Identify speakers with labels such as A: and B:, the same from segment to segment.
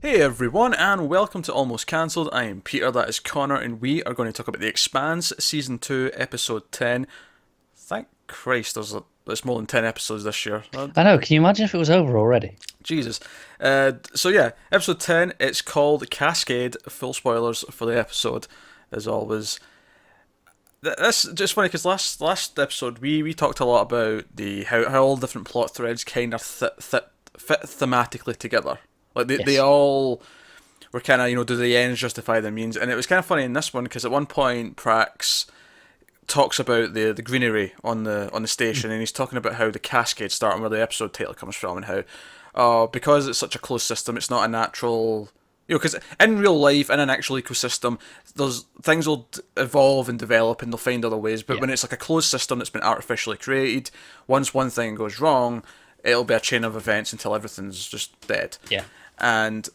A: Hey everyone, and welcome to Almost Cancelled. I am Peter, that is Connor, and we are going to talk about The Expanse, Season 2, Episode 10. Thank Christ, there's more than 10 episodes this year.
B: I know. Can you imagine if it was over already?
A: Jesus. Episode 10, it's called Cascade. Full spoilers for the episode, as always. That's just funny, because last episode we talked a lot about how all different plot threads kind of fit thematically together. Like, they
B: Yes.
A: all were kind of, do the ends justify the means? And it was kind of funny in this one because at one point Prax talks about the greenery on the station, and he's talking about how the Cascade start and where the episode title comes from, and how because it's such a closed system, it's not a natural. Because in real life, in an actual ecosystem, those things will evolve and develop, and they'll find other ways. But
B: Yeah.
A: when it's like a closed system that's been artificially created, once one thing goes wrong, it'll be a chain of events until everything's just dead.
B: Yeah.
A: And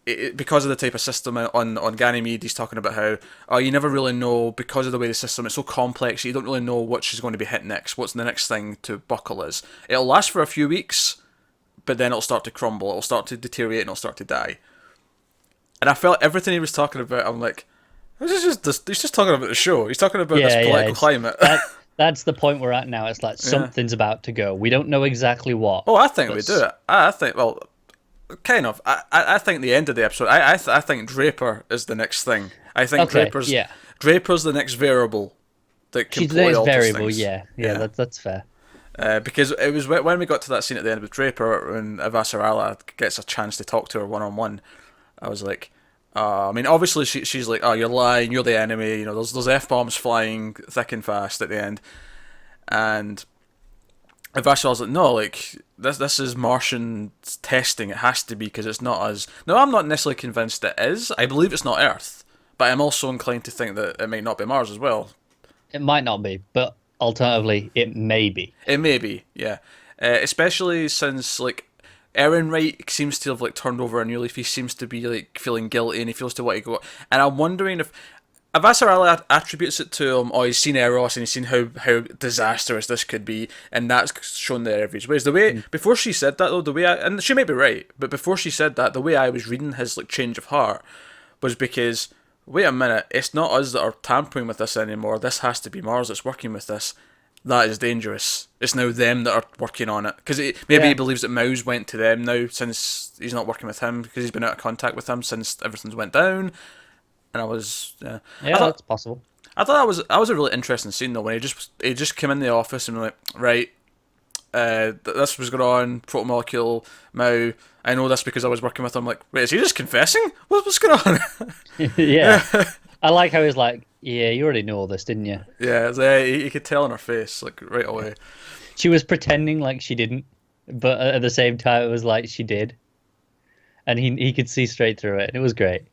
A: because of the type of system on Ganymede, he's talking about how you never really know, because of the way the system is so complex, you don't really know what she's going to be hit next, what's the next thing to buckle is. It'll last for a few weeks, but then it'll start to crumble, it'll start to deteriorate, and it'll start to die. And I felt everything he was talking about, I'm like, he's just talking about the show. He's talking about this
B: Yeah. Yeah.
A: political climate.
B: That's the point we're at now. It's like
A: Yeah.
B: something's about to go. We don't know exactly what.
A: Oh, I think
B: But
A: we do it. I think, well, kind of. I think the end of the episode. I think Draper is the next thing. I think
B: okay. Yeah.
A: Draper's the next variable that can
B: She's
A: play
B: the
A: all these
B: variable.
A: things.
B: Yeah. Yeah. That's fair.
A: Because it was when we got to that scene at the end with Draper, when Avasarala gets a chance to talk to her one on one. I was like, I mean, obviously she's like, oh, you're lying, you're the enemy. There's f-bombs flying thick and fast at the end, and Avasarala's like, no, like this is Martian testing. It has to be, because it's not us. No, I'm not necessarily convinced it is. I believe it's not Earth, but I'm also inclined to think that it might not be Mars as well.
B: It might not be, but alternatively, it may be.
A: It may be, yeah. Especially since, like, Aaron Wright seems to have, like, turned over a new leaf. He seems to be, like, feeling guilty, and he feels to want to go. And I'm wondering if Avasarala attributes it to him. Oh, he's seen Eros and he's seen how disastrous this could be, and that's shown there every ways. The way before she said that, though, and she might be right, but before she said that, the way I was reading his, like, change of heart was because, wait a minute, it's not us that are tampering with this anymore. This has to be Mars that's working with this. That is dangerous. It's now them that are working on it, because maybe
B: Yeah.
A: he believes that Mouse went to them now, since he's not working with him, because he's been out of contact with him since everything's went down. And I was, I
B: Yeah,
A: thought
B: that's possible.
A: that was a really interesting scene though, when he just came in the office and like, right, this was going on, protomolecule Mao. I know this because I was working with him. Like, wait, is he just confessing? What's going on?
B: Yeah. I like how he's like, yeah, you already know all this, didn't you?
A: Yeah, you could tell in her face, like, right away.
B: She was pretending like she didn't, but at the same time, it was like she did, and he could see straight through it, and it was great.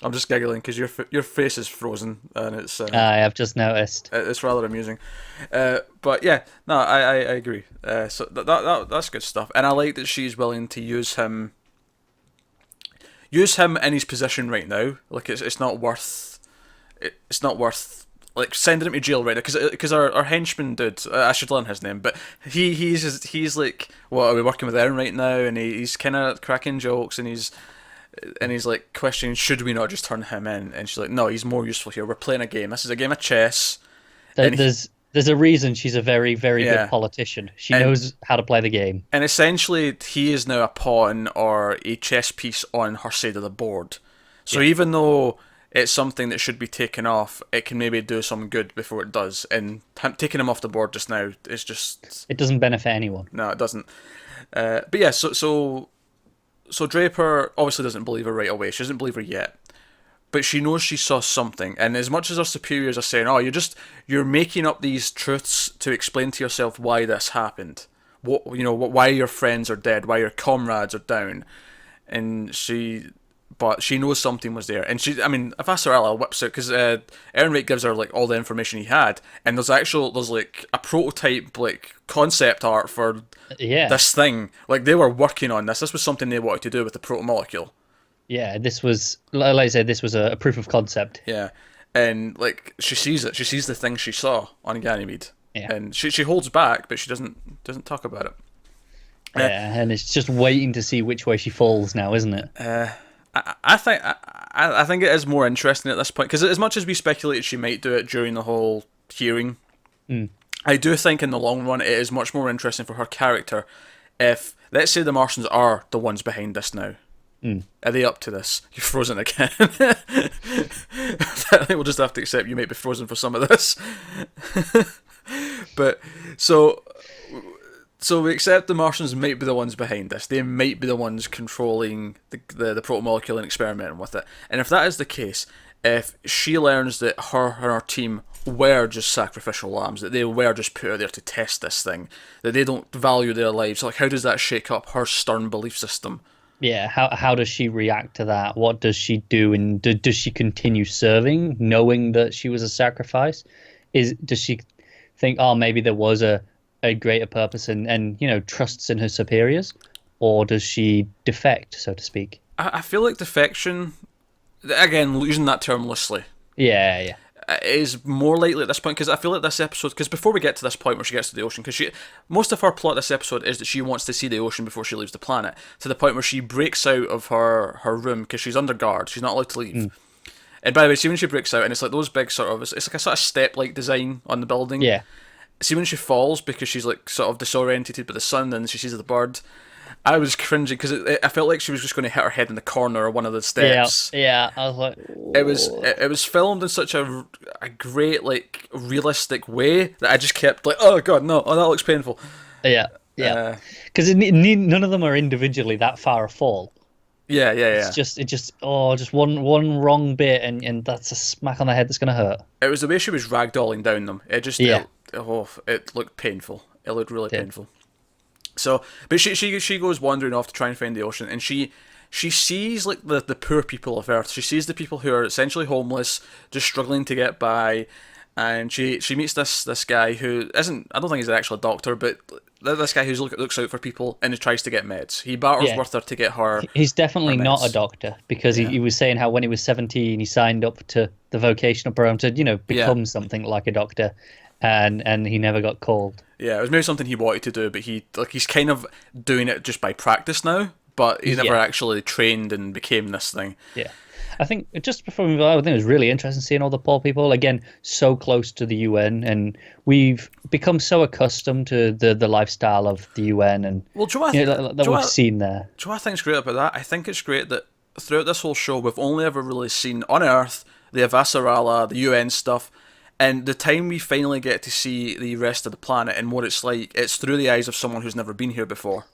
A: I'm just giggling because your face is frozen, and
B: I have just noticed.
A: it's rather amusing. But yeah, no, I agree. So that's good stuff, and I like that she's willing to use him in his position right now. Like, it's not worth like sending him to jail right now, because our henchman dude, I should learn his name, but he's like, what, are we working with Aaron right now? And he's kind of cracking jokes, and he's like questioning, should we not just turn him in? And she's like, no, he's more useful here. We're playing a game. This is a game of chess. And
B: There's a reason she's a very, very
A: Yeah.
B: good politician. She
A: And-
B: knows how to play the game.
A: And essentially, he is now a pawn or a chess piece on her side of the board. So
B: Yeah.
A: even though it's something that should be taken off, it can maybe do some good before it does. And taking him off the board just now is just,
B: It doesn't benefit anyone.
A: no, it doesn't. But yeah, so Draper obviously doesn't believe her right away. She doesn't believe her yet, but she knows she saw something. And as much as her superiors are saying, "Oh, you're making up these truths to explain to yourself why this happened, why your friends are dead, why your comrades are down," but she knows something was there. And I mean, if Avasarala whips out, because Aaron Wright gives her like all the information he had, and there's like a prototype, like, concept art for
B: Yeah.
A: this thing. Like, they were working on this. This was something they wanted to do with the protomolecule.
B: Yeah, this was, like I said, this was a proof of concept.
A: Yeah, and like, she sees it. She sees the thing she saw on Ganymede,
B: Yeah.
A: and she holds back, but she doesn't talk about it.
B: Yeah, and it's just waiting to see which way she falls now, isn't it?
A: I think it is more interesting at this point because as much as we speculated she might do it during the whole hearing,
B: Mm.
A: I do think in the long run it is much more interesting for her character if, let's say, the Martians are the ones behind this now.
B: Mm.
A: Are they up to this? You're frozen again. I think we'll just have to accept you might be frozen for some of this. But so we accept the Martians might be the ones behind this. They might be the ones controlling the protomolecule and experimenting with it. And if that is the case, if she learns that her and her team were just sacrificial lambs, that they were just put out there to test this thing, that they don't value their lives, like how does that shake up her stern belief system?
B: Yeah, how does she react to that? What does she do? And does she continue serving, knowing that she was a sacrifice? Does she think, oh, maybe there was a greater purpose and trusts in her superiors? Or does she defect, so to speak?
A: I feel like defection, again, using that term loosely,
B: Yeah.
A: is more likely at this point because I feel like this episode, because before we get to this point where she gets to the ocean, because most of her plot this episode is that she wants to see the ocean before she leaves the planet, to the point where she breaks out of her room because she's under guard, she's not allowed to leave. And by the way, see when she breaks out, and it's like those big sort of, it's like a sort of step-like design on the building.
B: Yeah.
A: See when she falls because she's like sort of disorientated by the sun and she sees the bird. I was cringing because I felt like she was just going to hit her head in the corner or one of the steps.
B: Yeah. I was like,
A: It was filmed in such a great, like, realistic way that I just kept like, oh god, no, oh that looks painful.
B: Yeah. Because none of them are individually that far a fall.
A: Yeah.
B: It's just one wrong bit and that's a smack on the head that's gonna hurt.
A: It was the way she was ragdolling down them. It just it looked painful. It looked really painful. So, but she goes wandering off to try and find the ocean, and she sees like the poor people of Earth. She sees the people who are essentially homeless, just struggling to get by, and she meets this guy who isn't, I don't think he's actually a doctor, but this guy who looks out for people and tries to get meds. He barters with her to get her.
B: He's definitely
A: her
B: not
A: meds.
B: a doctor because he was saying how when he was 17 he signed up to the vocational program to become something like a doctor, and he never got called.
A: Yeah, it was maybe something he wanted to do, but he's kind of doing it just by practice now. But he never actually trained and became this thing.
B: Yeah. I think just before we move on, I think it was really interesting seeing all the poor people, again, so close to the UN, and we've become so accustomed to the lifestyle of the UN and that we've seen there.
A: Do you know what I think's great about that? I think it's great that throughout this whole show, we've only ever really seen, on Earth, the Avasarala, the UN stuff, and the time we finally get to see the rest of the planet and what it's like, it's through the eyes of someone who's never been here before.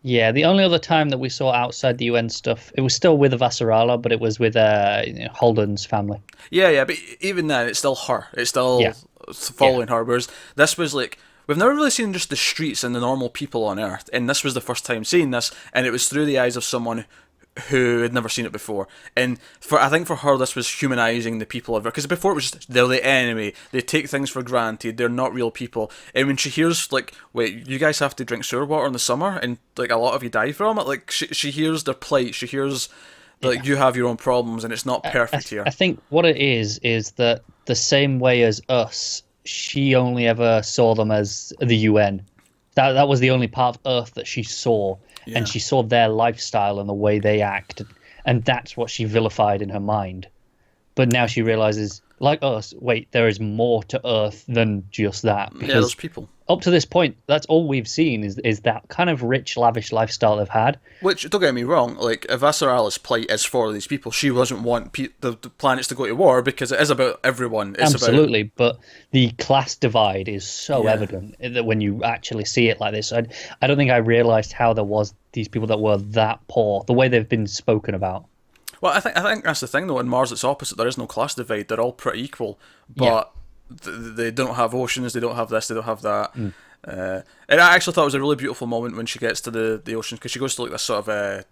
B: Yeah, the only other time that we saw outside the UN stuff, it was still with Avasarala, but it was with Holden's family.
A: Yeah, but even then, it's still her. It's still following her, whereas this was like, we've never really seen just the streets and the normal people on Earth, and this was the first time seeing this, and it was through the eyes of someone who had never seen it before. And I think for her, this was humanizing the people of Earth, because before it was just, they're the enemy, they take things for granted, they're not real people. And when she hears, like, wait, you guys have to drink sewer water in the summer, and like a lot of you die from it, like she hears their plight, she hears like you have your own problems and it's not perfect here.
B: I think what it is that the same way as us, she only ever saw them as the UN. That was the only part of Earth that she saw. Yeah. And she saw their lifestyle and the way they act, and that's what she vilified in her mind. But now she realizes, like us, wait, there is more to Earth than just that.
A: Yeah, those people.
B: Up to this point, that's all we've seen is that kind of rich, lavish lifestyle they've had.
A: Which, don't get me wrong, like, Avasarala's plight is for these people. She doesn't want the planets to go to war because it is about everyone. It's
B: absolutely, but the class divide is so evident that when you actually see it like this. I don't think I realised how there was these people that were that poor, the way they've been spoken about.
A: Well, I think that's the thing, though. In Mars, it's opposite. There is no class divide. They're all pretty equal, but they don't have oceans. They don't have this. They don't have that. And I actually thought it was a really beautiful moment when she gets to the ocean, because she goes to like this sort of a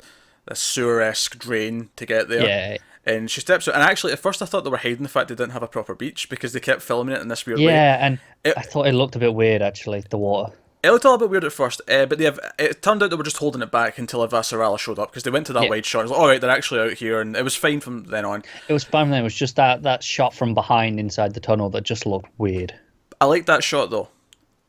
A: sewer-esque drain to get there.
B: Yeah.
A: And she steps out. And actually, at first, I thought they were hiding the fact they didn't have a proper beach because they kept filming it in this weird way.
B: Yeah, and I thought it looked a bit weird, actually, the water.
A: It looked a little bit weird at first, but it turned out they were just holding it back until Avasarala showed up, because they went to that wide shot. It was like, all right, they're actually out here, and it was fine from then on.
B: It was fine then. It was just that shot from behind inside the tunnel that just looked weird.
A: I liked that shot, though.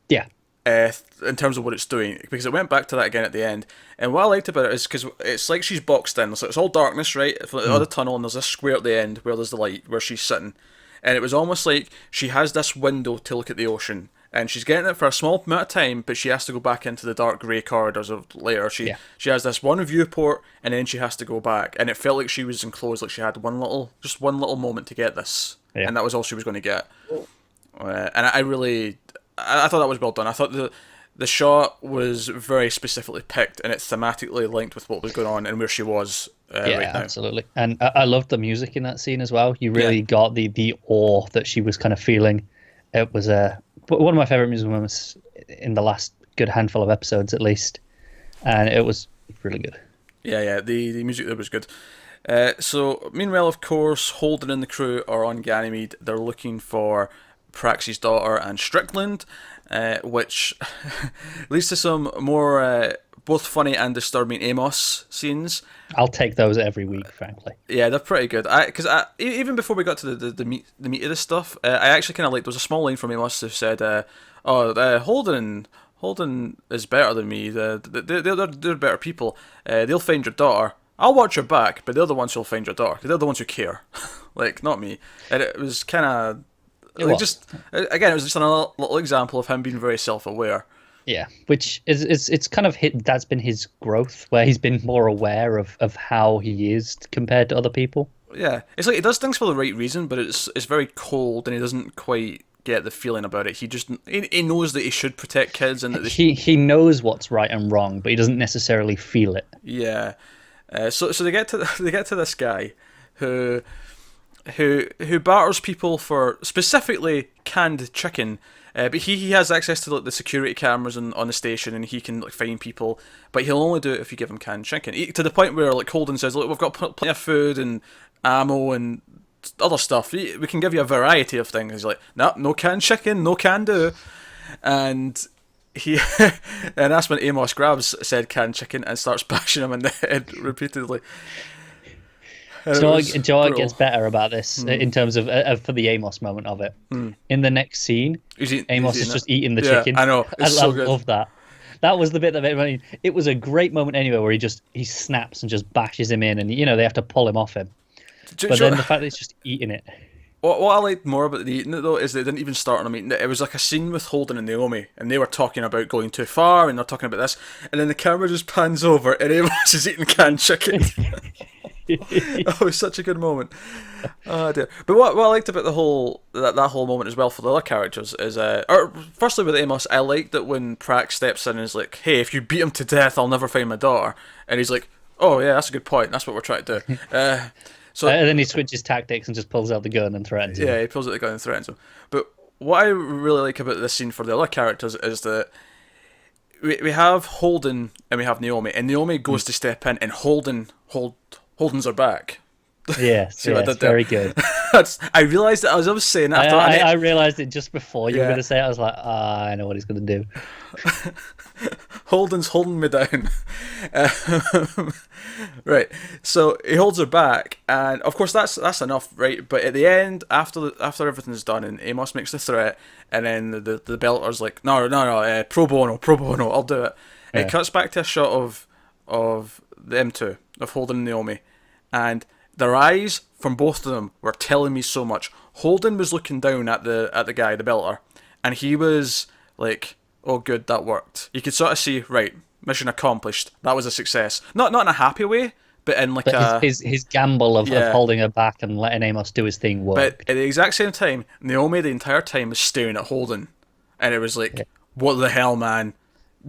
B: Yeah.
A: in terms of what it's doing, because it went back to that again at the end. And what I liked about it is because it's like she's boxed in, so it's all darkness, right? For the other tunnel, and there's a square at the end where there's the light where she's sitting, and it was almost like she has this window to look at the ocean, and she's getting it for a small amount of time, but she has to go back into the dark grey corridors of later. She has this one viewport, and then she has to go back, and it felt like she was enclosed, like she had one little moment to get this, and that was all she was going to get. And I thought that was well done. I thought the shot was very specifically picked, and it thematically linked with what was going on and where she was right now.
B: Absolutely. And I loved the music in that scene as well. You really got the awe that she was kind of feeling. It was one of my favorite musical moments in the last good handful of episodes, at least, and it was really good.
A: Yeah. The music there was good. So meanwhile, of course, Holden and the crew are on Ganymede. They're looking for Praxis' daughter and Strickland, which leads to some more both funny and disturbing Amos scenes.
B: I'll take those every week, frankly.
A: Yeah, they're pretty good. Because even before we got to the meat of this stuff, I actually kind of liked. There was a small line from Amos who said, Holden is better than me. They're better people. They'll find your daughter. I'll watch your back, but they're the ones who'll find your daughter. 'Cause they're the ones who care, like not me. And it was kind of. It was just another little example of him being very self-aware.
B: Yeah, which it's kind of that's been his growth, where he's been more aware of how he is compared to other people.
A: Yeah, it's like he does things for the right reason, but it's very cold, and he doesn't quite get the feeling about it. He knows that he should protect kids, and that
B: he knows what's right and wrong, but he doesn't necessarily feel it.
A: Yeah, so they get to this guy who barters people for specifically canned chicken, but he has access to like the security cameras on the station, and he can like find people, but he'll only do it if you give him canned chicken. To the point where like Holden says, "Look, we've got plenty of food and ammo and other stuff. We can give you a variety of things." He's like, no canned chicken, no can do." And and that's when Amos grabs said canned chicken and starts bashing him in the head repeatedly.
B: So Joe gets better about this in terms of for the Amos moment of it. In the next scene, Amos is just eating the chicken.
A: I know. I
B: love that. That was the bit that made me. It was a great moment anyway, where he snaps and just bashes him in, and they have to pull him off him. But then the fact that he's just eating it.
A: What I liked more about the eating it though is they didn't even start on a meeting. It was like a scene with Holden and Naomi, and they were talking about going too far, and they're talking about this, and then the camera just pans over, and Amos is eating canned chicken. Oh, it was such a good moment. Oh dear. But what I liked about the whole that whole moment as well for the other characters is firstly with Amos, I liked that when Prax steps in and is like, "Hey, if you beat him to death, I'll never find my daughter," and he's like, "Oh yeah, that's a good point. That's what we're trying to do."
B: And then he switches tactics and just pulls out the gun and threatens him.
A: Yeah, he pulls out the gun and threatens him. But what I really like about this scene for the other characters is that we have Holden and we have Naomi, and Naomi goes to step in, and Holden's her back.
B: Yes, very good.
A: I realised that as I was saying that.
B: I realised it just before you were going to say it. I was like, I know what he's going to do.
A: Holden's holding me down. Right, so he holds her back, and of course that's enough, right? But at the end, after everything's done, and Amos makes the threat, and then the belter's like, no, pro bono, I'll do it. And it cuts back to a shot of them two, of Holden and Naomi, and their eyes from both of them were telling me so much. Holden was looking down at the guy, the belter, and he was like, "Oh, good, that worked." You could sort of see, right, mission accomplished. That was a success. Not in a happy way, but in like
B: his gamble of holding her back and letting Amos do his thing worked.
A: But at the exact same time, Naomi the entire time was staring at Holden, and it was like, "What the hell, man?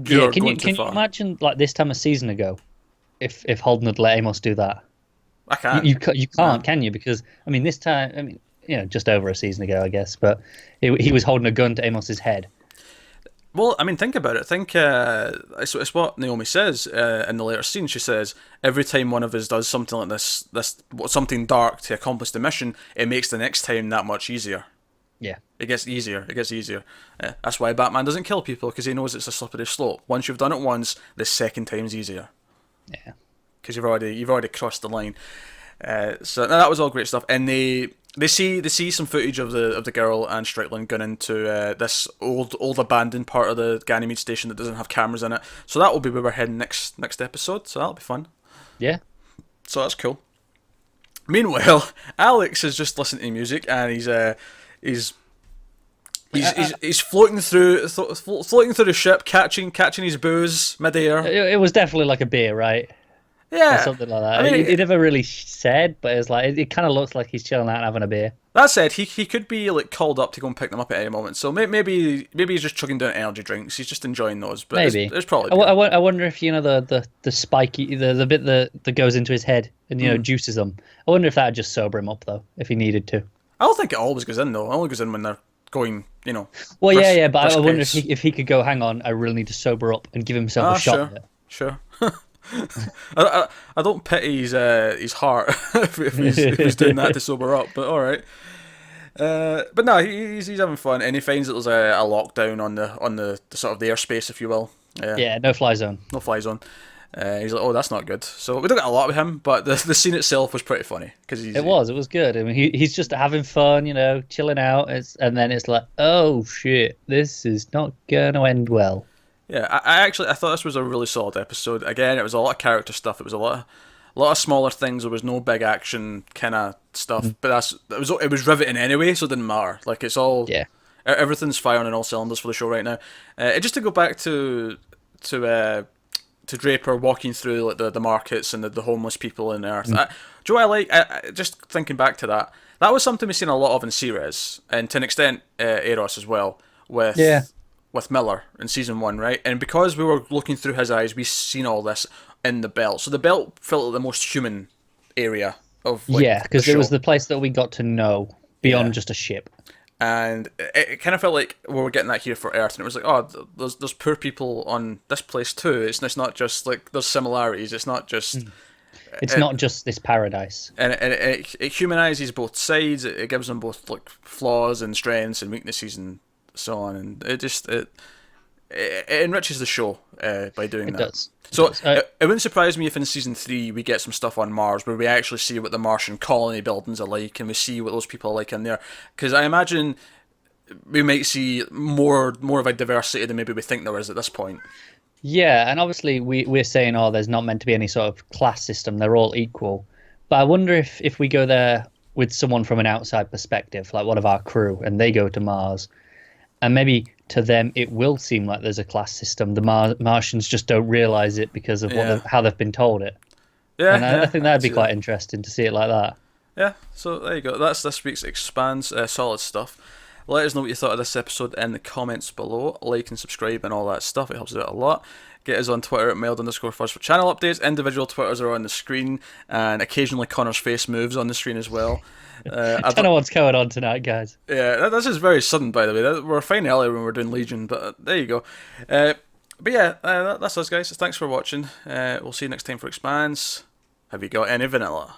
A: You're going too far."
B: Can you imagine like this time a season ago, if Holden had let Amos do that?
A: I can't.
B: You can't, can you? Because this time, just over a season ago, I guess, but he was holding a gun to Amos's head.
A: Well, think about it. It's what Naomi says in the later scene. She says, every time one of us does something like this something dark to accomplish the mission, it makes the next time that much easier.
B: Yeah.
A: It gets easier. That's why Batman doesn't kill people, because he knows it's a slippery slope. Once you've done it once, the second time's easier.
B: Yeah.
A: Because you've already crossed the line. So that was all great stuff, and they see some footage of the girl and Strickland going into this old abandoned part of the Ganymede station that doesn't have cameras in it. So that will be where we're heading next episode. So that'll be fun.
B: Yeah.
A: So that's cool. Meanwhile, Alex is just listening to music, and he's floating through the ship, catching his booze midair.
B: It was definitely like a beer, right?
A: Yeah,
B: or something like that.
A: I mean,
B: he never really said, but it's like it kind of looks like he's chilling out and having a beer.
A: That said, he could be like called up to go and pick them up at any moment. So maybe he's just chugging down energy drinks. He's just enjoying those. But
B: maybe
A: it's probably.
B: I wonder if the spiky the bit that goes into his head and juices him. I wonder if that would just sober him up though, if he needed to.
A: I don't think it always goes in though. It only goes in when they're going,
B: Well, yeah, but I wonder if he could go. Hang on, I really need to sober up and give himself a shot. Of it.
A: Sure. I don't pity his heart if he's doing that to sober up, but all right. But no, he's having fun, and he finds that there's a lockdown on the sort of the airspace, if you will.
B: Yeah, no fly zone.
A: No fly zone. He's like, oh, that's not good. So we don't get a lot with him, but the scene itself was pretty funny because it
B: was good. I mean, he's just having fun, chilling out, and then it's like, oh shit, this is not gonna end well.
A: Yeah, I thought this was a really solid episode. Again, it was a lot of character stuff. It was a lot of smaller things. There was no big action kind of stuff, but it was riveting anyway, so it didn't matter. Like it's all everything's firing on all cylinders for the show right now. Just to go back to Draper walking through like the markets and the homeless people in Earth. Do you know what I like? Just thinking back to that was something we've seen a lot of in Ceres, and to an extent Eros as well with Miller in season 1, right? And because we were looking through his eyes, we've seen all this in the belt. So the belt felt like the most human area of
B: because it was the place that we got to know beyond just a ship.
A: And it kind of felt like we were getting that here for Earth, and it was like, oh, there's poor people on this place too. It's not just like there's similarities. It's not just.
B: It's not just this paradise.
A: And it humanizes both sides. It gives them both like flaws and strengths and weaknesses and so on, and it enriches the show by doing that.
B: Does.
A: So it wouldn't surprise me if in season 3 we get some stuff on Mars where we actually see what the Martian colony buildings are like, and we see what those people are like in there. Because I imagine we might see more of a diversity than maybe we think there is at this point.
B: Yeah, and obviously we're saying, there's not meant to be any sort of class system. They're all equal. But I wonder if we go there with someone from an outside perspective, like one of our crew, and they go to Mars. And maybe to them it will seem like there's a class system. The Martians just don't realize it because of how they've been told it. Yeah, and I think that'd be quite interesting to see it like that.
A: Yeah, so there you go. That's this week's Expanse. Solid stuff. Let us know what you thought of this episode in the comments below. Like and subscribe and all that stuff. It helps us out a lot. Get us on Twitter at mailed_fuzz for channel updates. Individual Twitters are on the screen, and occasionally Connor's face moves on the screen as well.
B: I don't know what's going on tonight, guys.
A: Yeah, this is very sudden, by the way. We're fine earlier when we were doing Legion, but there you go. But yeah, that's us, guys. Thanks for watching. We'll see you next time for Expanse. Have you got any vanilla?